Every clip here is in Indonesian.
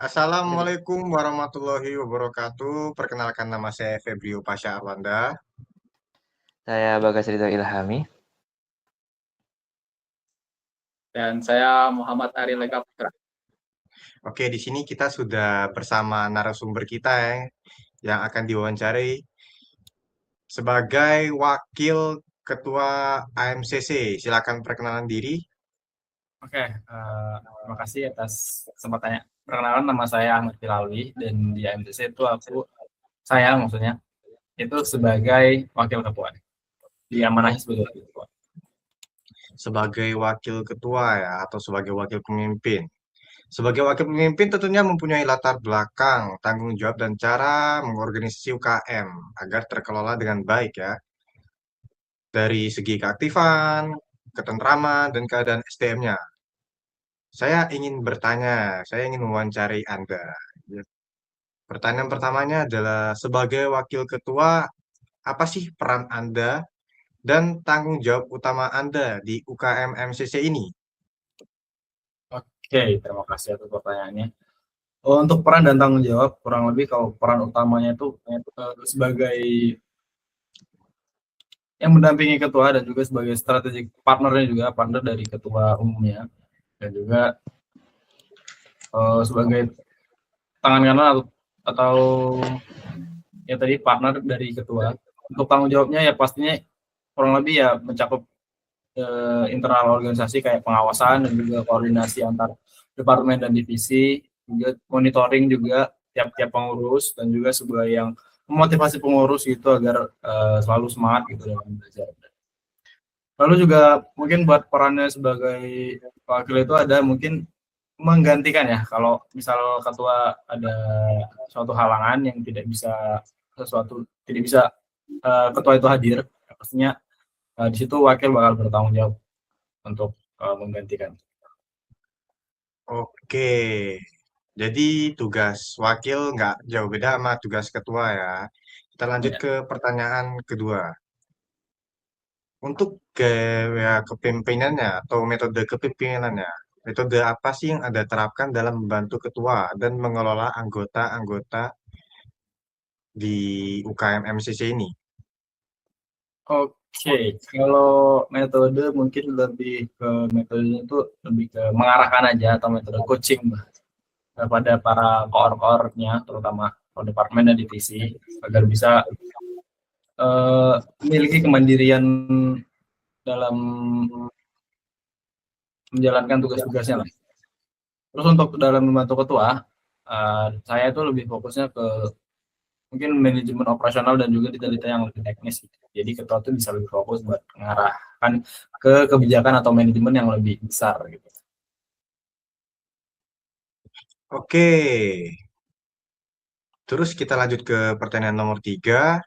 Jadi, Assalamualaikum warahmatullahi wabarakatuh. Perkenalkan nama saya Febrio Pasha Arwanda. saya Bagas Ridho Ilhami. Dan saya Muhammad Ari Legaputra. Oke, di sini kita sudah bersama narasumber kita yang akan diwawancarai sebagai Wakil Ketua AMCC. Silakan perkenalan diri. Oke, terima kasih atas kesempatannya. Perkenalkan, nama saya Ahmad Filawi dan di AMTC itu saya maksudnya itu sebagai wakil ketua, diamanahi sebagai wakil ketua. Sebagai Wakil Ketua ya, atau sebagai Wakil Pemimpin. Sebagai Wakil Pemimpin tentunya mempunyai latar belakang, tanggung jawab, dan cara mengorganisasi UKM agar terkelola dengan baik ya. Dari segi keaktifan, ketentraman, dan keadaan SDM-nya. Saya ingin mewawancari Anda. Ya, pertanyaan pertamanya adalah, sebagai wakil ketua, apa sih peran Anda dan tanggung jawab utama Anda di UKM MCC ini? Oke, terima kasih atas pertanyaannya. Untuk peran dan tanggung jawab, kurang lebih kalau peran utamanya itu sebagai yang mendampingi ketua dan juga sebagai strategic partnernya juga, partner dari ketua umumnya, dan juga sebagai tangan kanan atau ya tadi partner dari ketua. Untuk tanggung jawabnya ya pastinya kurang lebih ya mencakup internal organisasi kayak pengawasan dan juga koordinasi antar departemen dan divisi, juga monitoring juga tiap-tiap pengurus, dan juga sebagai yang memotivasi pengurus gitu agar selalu semangat gitu dalam belajar. Lalu juga mungkin buat perannya sebagai wakil itu ada mungkin menggantikan ya, kalau misal ketua ada suatu halangan yang tidak bisa ketua itu hadir, pastinya di situ wakil bakal bertanggung jawab untuk menggantikan. Oke, jadi tugas wakil nggak jauh beda sama tugas ketua ya. Kita lanjut Ya. ke pertanyaan kedua. Untuk ya, kepemimpinannya atau metode kepemimpinannya, metode apa sih yang Anda terapkan dalam membantu ketua dan mengelola anggota-anggota di UKM MCC ini? Oke, kalau metode mungkin metodenya itu lebih ke mengarahkan aja, atau metode coaching kepada para koor-koornya, terutama departemen dan divisi, agar bisa memiliki kemandirian dalam menjalankan tugas-tugasnya lah. Terus untuk dalam membantu ketua, saya itu lebih fokusnya ke mungkin manajemen operasional dan juga detail-detail yang lebih teknis. Jadi ketua itu bisa lebih fokus buat mengarahkan ke kebijakan atau manajemen yang lebih besar gitu. Oke, terus kita lanjut ke pertanyaan nomor tiga.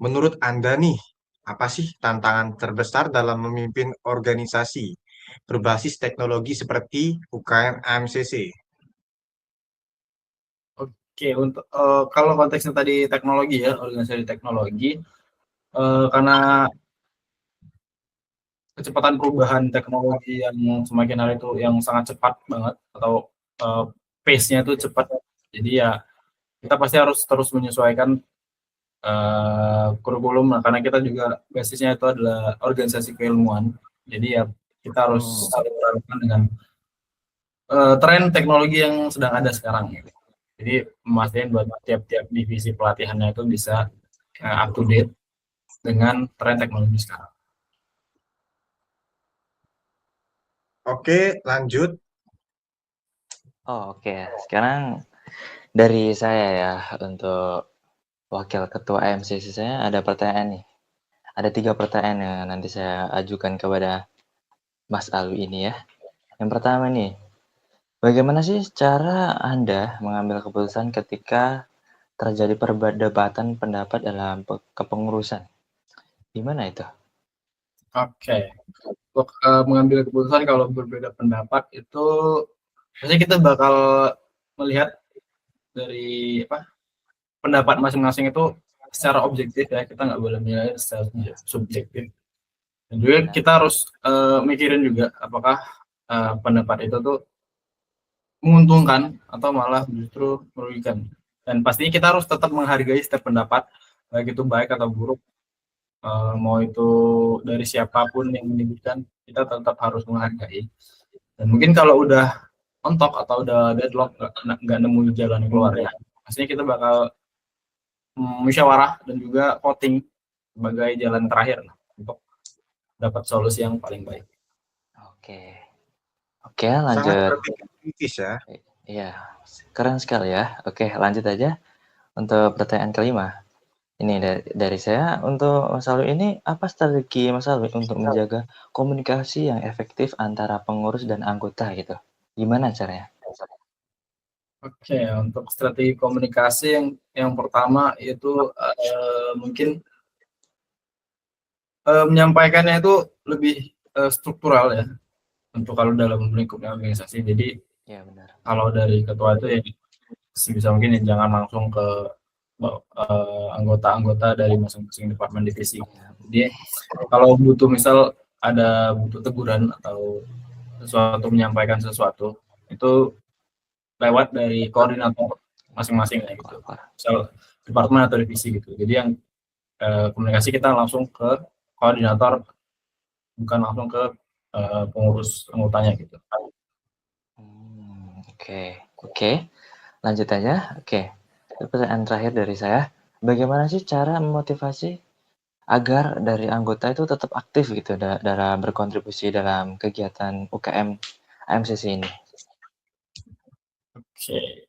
Menurut Anda nih, apa sih tantangan terbesar dalam memimpin organisasi berbasis teknologi seperti UKM AMCC? Oke, untuk kalau konteksnya tadi teknologi ya, organisasi teknologi, karena kecepatan perubahan teknologi yang semakin hari itu yang sangat cepat banget, atau pace-nya itu cepat, jadi ya kita pasti harus terus menyesuaikan kurikulum, karena kita juga basisnya itu adalah organisasi keilmuan, jadi ya kita harus Hmm, selalu relevan dengan tren teknologi yang sedang ada sekarang gitu. Jadi memastikan buat tiap-tiap divisi pelatihannya itu bisa up to date dengan tren teknologi sekarang. Oke, lanjut. Oh, oke. Sekarang dari saya ya, untuk wakil ketua AMCC saya ada pertanyaan nih. Ada 3 pertanyaan yang nanti saya ajukan kepada Mas Alwi ini ya. Yang pertama nih, bagaimana sih cara Anda mengambil keputusan ketika terjadi perdebatan pendapat dalam kepengurusan? Gimana itu? Oke, untuk mengambil keputusan kalau berbeda pendapat itu biasanya kita bakal melihat dari pendapat masing-masing itu secara objektif ya, kita nggak boleh menilai secara subjektif. Dan juga Benar. kita harus mikirin juga apakah pendapat itu tuh menguntungkan atau malah justru merugikan. Dan pastinya kita harus tetap menghargai setiap pendapat, baik itu baik atau buruk, mau itu dari siapapun yang menyebutkan, kita tetap harus menghargai. Dan mungkin kalau udah mentok atau udah deadlock, nggak nemu jalan keluar ya, pastinya kita bakal musyawarah dan juga voting sebagai jalan terakhir untuk dapat solusi yang paling baik. Oke. Oke, Sangat lanjut. berpikir kritis ya. Iya, keren sekali ya. Oke, lanjut aja untuk pertanyaan kelima. Ini dari saya, untuk Mas Alwi ini, apa strategi Mas Alwi untuk menjaga komunikasi yang efektif antara pengurus dan anggota gitu? Gimana caranya? Oke, untuk strategi komunikasi yang pertama itu mungkin menyampaikannya itu lebih struktural ya, untuk kalau dalam lingkup organisasi. Jadi Ya benar. kalau dari ketua itu ya sebisa mungkin ya jangan langsung ke anggota-anggota dari masing-masing departemen divisi. Jadi kalau butuh misal ada butuh teguran atau sesuatu, menyampaikan sesuatu, itu lewat dari koordinator masing-masing ya gitu. Misal departemen atau divisi gitu. Jadi yang komunikasi kita langsung ke koordinator, bukan langsung ke pengurus anggotanya gitu. Oke. Lanjut aja. Oke. Pertanyaan terakhir dari saya, bagaimana sih cara memotivasi agar dari anggota itu tetap aktif gitu dalam berkontribusi dalam kegiatan UKM AMCC ini? Oke.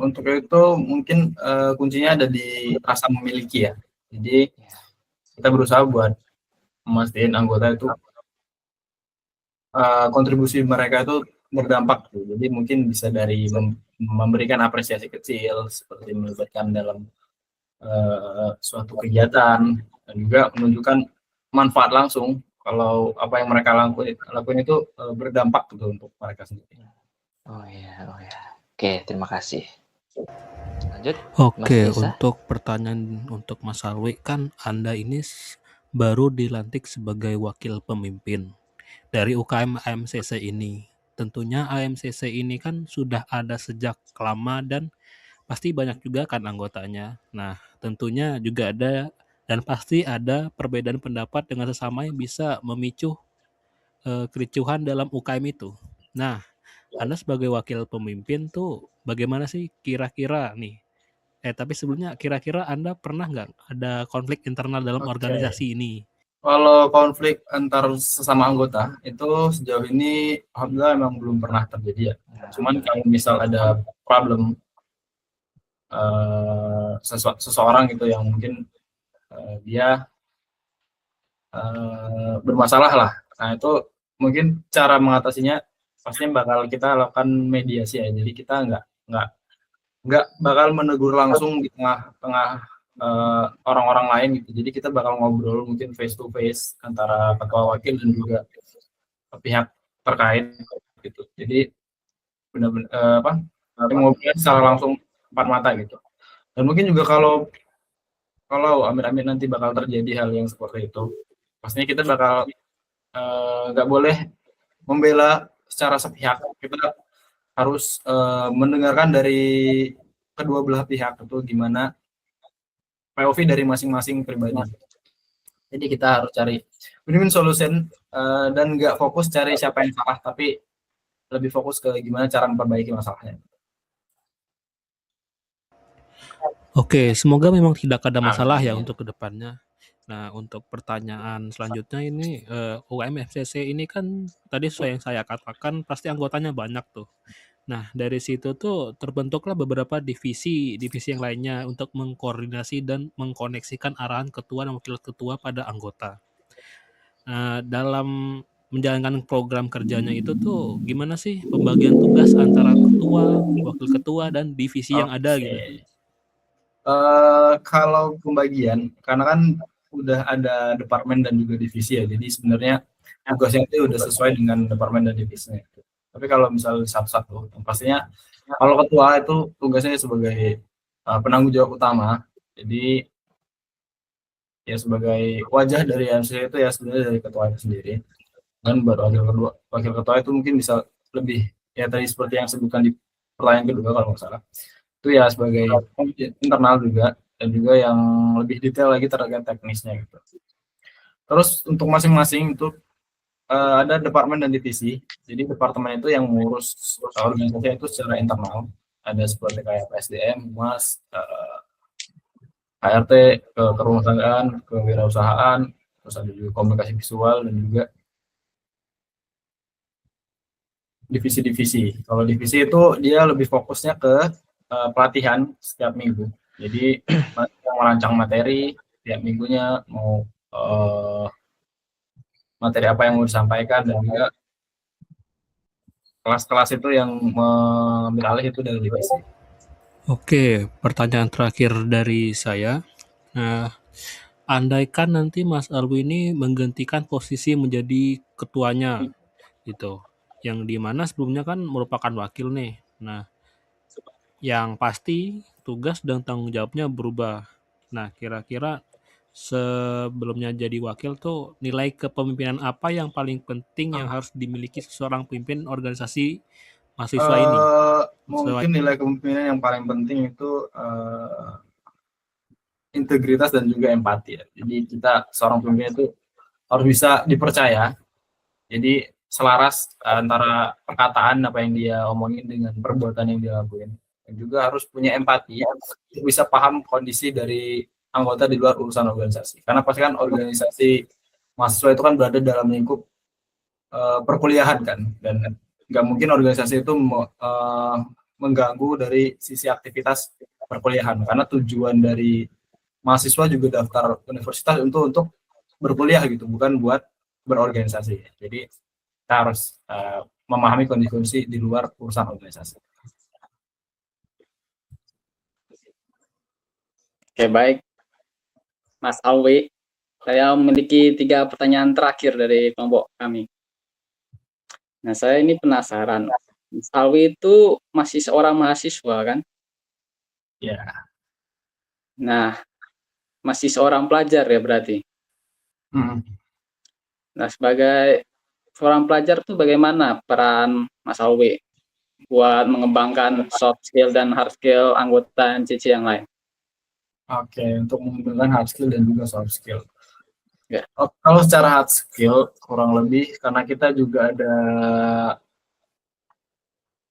Untuk itu mungkin kuncinya ada di rasa memiliki ya. Jadi kita berusaha buat memastikan anggota itu kontribusi mereka itu berdampak tuh. Jadi mungkin bisa dari memberikan apresiasi kecil seperti melibatkan dalam suatu kegiatan, dan juga menunjukkan manfaat langsung kalau apa yang mereka lakuin itu berdampak gitu untuk mereka sendiri. Oh iya. Oke, terima kasih. Lanjut. Oke, Mas Nisa. untuk pertanyaan untuk Mas Alwi, kan Anda ini baru dilantik sebagai wakil pemimpin dari UKM AMCC ini. Tentunya AMCC ini kan sudah ada sejak lama dan pasti banyak juga kan anggotanya. Nah, tentunya juga ada dan pasti ada perbedaan pendapat dengan sesama yang bisa memicu kericuhan dalam UKM itu. Nah, Anda sebagai wakil pemimpin tuh bagaimana sih kira-kira nih? Tapi sebelumnya kira-kira Anda pernah nggak ada konflik internal dalam organisasi ini? Kalau konflik antar sesama anggota itu sejauh ini alhamdulillah memang belum pernah terjadi ya. Cuman kalau misal ada problem seseorang gitu yang mungkin dia bermasalah lah. Nah itu mungkin cara mengatasinya pastinya bakal kita lakukan mediasi ya. Jadi kita nggak bakal menegur langsung di tengah-tengah orang-orang lain gitu. Jadi kita bakal ngobrol mungkin face to face antara ketua wakil dan juga pihak terkait gitu. Jadi benar-benar ngobrol secara langsung empat mata gitu. Dan mungkin juga kalau amit-amit nanti bakal terjadi hal yang seperti itu, pastinya kita bakal nggak boleh membela secara sepihak. Kita harus mendengarkan dari kedua belah pihak itu gimana POV dari masing-masing pribadi. Jadi kita harus cari win-win solution dan nggak fokus cari siapa yang salah, tapi lebih fokus ke gimana cara memperbaiki masalahnya. Oke, semoga memang tidak ada masalah ya untuk kedepannya. Nah, untuk pertanyaan selanjutnya ini UKM FCC ini kan tadi sesuai yang saya katakan pasti anggotanya banyak tuh. Nah, dari situ tuh terbentuklah beberapa divisi yang lainnya untuk mengkoordinasi dan mengkoneksikan arahan ketua dan wakil ketua pada anggota. Dalam menjalankan program kerjanya itu tuh gimana sih pembagian tugas antara ketua, wakil ketua, dan divisi yang ada gitu? Kalau pembagian, karena kan udah ada departemen dan juga divisi ya, jadi sebenarnya tugasnya itu udah sesuai dengan departemen dan divisinya. Tapi kalau misalnya satu-satu, pastinya kalau ketua itu tugasnya sebagai penanggung jawab utama, jadi ya sebagai wajah dari AMC itu ya sebenarnya dari ketua itu sendiri. Dan baru wakil ketua itu mungkin bisa lebih ya tadi seperti yang sebutkan di pertanyaan kedua kalau nggak salah, itu ya sebagai internal juga, dan juga yang lebih detail lagi terkait teknisnya gitu. Terus untuk masing-masing itu ada departemen dan divisi. Jadi departemen itu yang mengurus organisasi itu secara internal. Ada seperti kayak PSDM, Humas, HRT, ke rumah tanggaan, kewirausahaan, terus ada juga komunikasi visual dan juga divisi-divisi. Kalau divisi itu dia lebih fokusnya ke pelatihan setiap minggu. Jadi merancang materi setiap minggunya, mau materi apa yang mau disampaikan, dan juga kelas-kelas itu yang mengambil alih itu dari divisi. Oke, pertanyaan terakhir dari saya. Nah, andaikan nanti Mas Alwi ini menggantikan posisi menjadi ketuanya, gitu. Yang dimana sebelumnya kan merupakan wakil nih. Nah, yang pasti tugas dan tanggung jawabnya berubah. Nah, kira-kira sebelumnya jadi wakil tuh nilai kepemimpinan apa yang paling penting yang harus dimiliki seseorang pemimpin organisasi mahasiswa ini? Mungkin nilai kepemimpinan yang paling penting itu integritas dan juga empati ya. Jadi kita seorang pemimpin itu harus bisa dipercaya. Jadi selaras antara perkataan apa yang dia omongin dengan perbuatan yang dia lakuin. Dan juga harus punya empati untuk bisa paham kondisi dari anggota di luar urusan organisasi. Karena pasti kan organisasi mahasiswa itu kan berada dalam lingkup perkuliahan kan, dan nggak mungkin organisasi itu mengganggu dari sisi aktivitas perkuliahan, karena tujuan dari mahasiswa juga daftar universitas untuk berkuliah gitu, bukan buat berorganisasi. Jadi kita harus memahami kondisi di luar urusan organisasi. Oke, baik. Mas Alwi, saya memiliki 3 pertanyaan terakhir dari kelompok kami. Nah, saya ini penasaran. Mas Alwi itu masih seorang mahasiswa kan? Ya. Nah, masih seorang pelajar ya berarti. Nah, sebagai seorang pelajar tuh bagaimana peran Mas Alwi buat mengembangkan soft skill dan hard skill anggota NCC yang lain? Oke, untuk mengembangkan hard skill dan juga soft skill. Ya. Kalau secara hard skill kurang lebih karena kita juga ada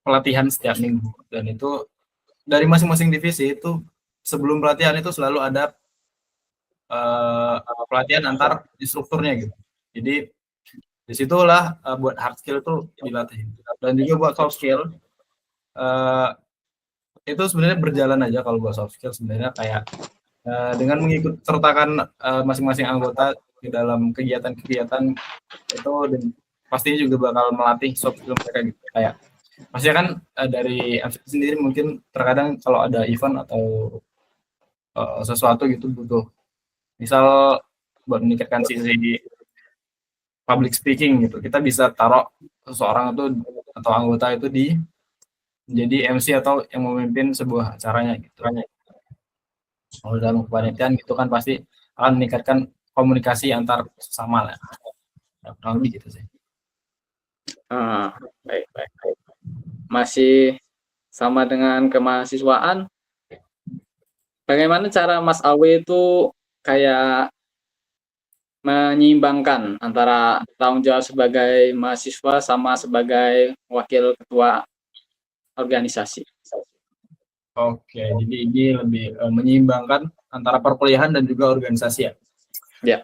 pelatihan setiap minggu, dan itu dari masing-masing divisi itu sebelum pelatihan itu selalu ada pelatihan antar instrukturnya gitu. Jadi disitulah buat hard skill itu dilatih, dan juga buat soft skill itu sebenarnya berjalan aja. Kalau buat soft skill sebenarnya kayak dengan mengikut sertakan masing-masing anggota di dalam kegiatan-kegiatan itu, dan pastinya juga bakal melatih soft skill mereka gitu. Kayak pastinya kan dari MC sendiri mungkin terkadang kalau ada event atau sesuatu gitu butuh misal buat meningkatkan sisi public speaking gitu, kita bisa taruh seseorang itu atau anggota itu menjadi MC atau yang memimpin sebuah acaranya gitu. Kalau dalam kepanitiaan gitu kan pasti akan meningkatkan komunikasi antar sesama lah. Kurang lebih gitu sih. Baik. Masih sama dengan kemahasiswaan. Bagaimana cara Mas Alwi itu kayak menyeimbangkan antara tanggung jawab sebagai mahasiswa sama sebagai wakil ketua organisasi? Oke, jadi ini lebih menyeimbangkan antara perkuliahan dan juga organisasi ya? Ya.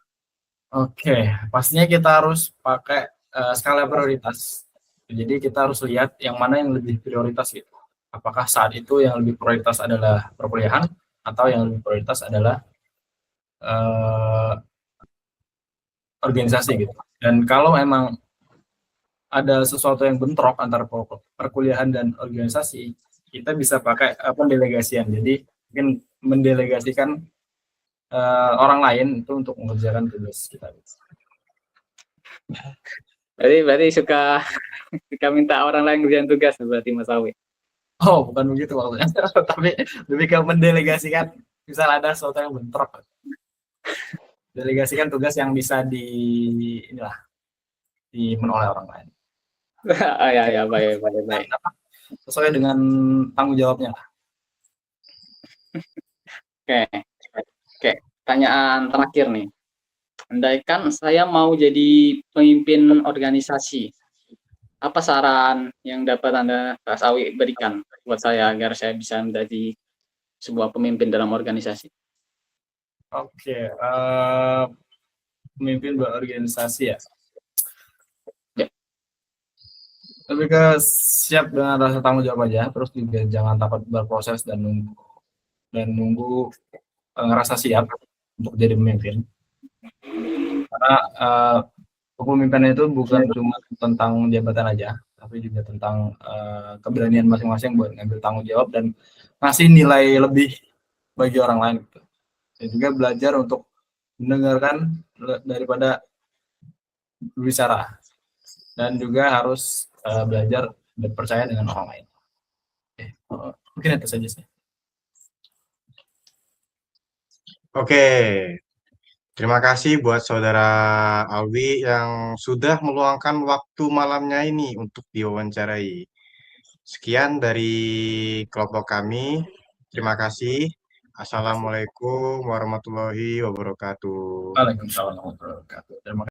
Oke, pastinya kita harus pakai skala prioritas. Jadi kita harus lihat yang mana yang lebih prioritas gitu. Apakah saat itu yang lebih prioritas adalah perkuliahan atau yang lebih prioritas adalah organisasi gitu. Dan kalau memang ada sesuatu yang bentrok antara perkuliahan dan organisasi, kita bisa pakai pendelegasian. Jadi mungkin mendelegasikan orang lain itu untuk mengerjakan tugas kita. Berarti suka minta orang lain ngerjain tugas berarti Mas Alwi? Oh, bukan begitu maksudnya. Tapi lebih ke mendelegasikan, misal ada sesuatu yang bentrok, delegasikan tugas yang bisa dimen oleh orang lain. Ya, baik. Sesuai dengan tanggung jawabnya. Oke, pertanyaan terakhir nih. Andaikan saya mau jadi pemimpin organisasi, apa saran yang dapat Anda, Pak Sawi, berikan buat saya agar saya bisa menjadi sebuah pemimpin dalam organisasi? Oke, pemimpin berorganisasi ya. Ya. Lebih ke siap dengan rasa tanggung jawab aja, terus juga jangan takut berproses dan nunggu ngerasa siap untuk jadi pemimpin. Karena kepemimpinan itu bukan cuma tentang jabatan aja, tapi juga tentang keberanian masing-masing buat ngambil tanggung jawab dan ngasih nilai lebih bagi orang lain gitu. Dan juga belajar untuk mendengarkan daripada berbicara, dan juga harus belajar dan percaya dengan orang lain. Oke, mungkin itu saja sih. Oke, terima kasih buat Saudara Alwi yang sudah meluangkan waktu malamnya ini untuk diwawancarai. Sekian dari kelompok kami. Terima kasih. Assalamualaikum warahmatullahi wabarakatuh. Waalaikumsalam warahmatullahi wabarakatuh. Terima kasih.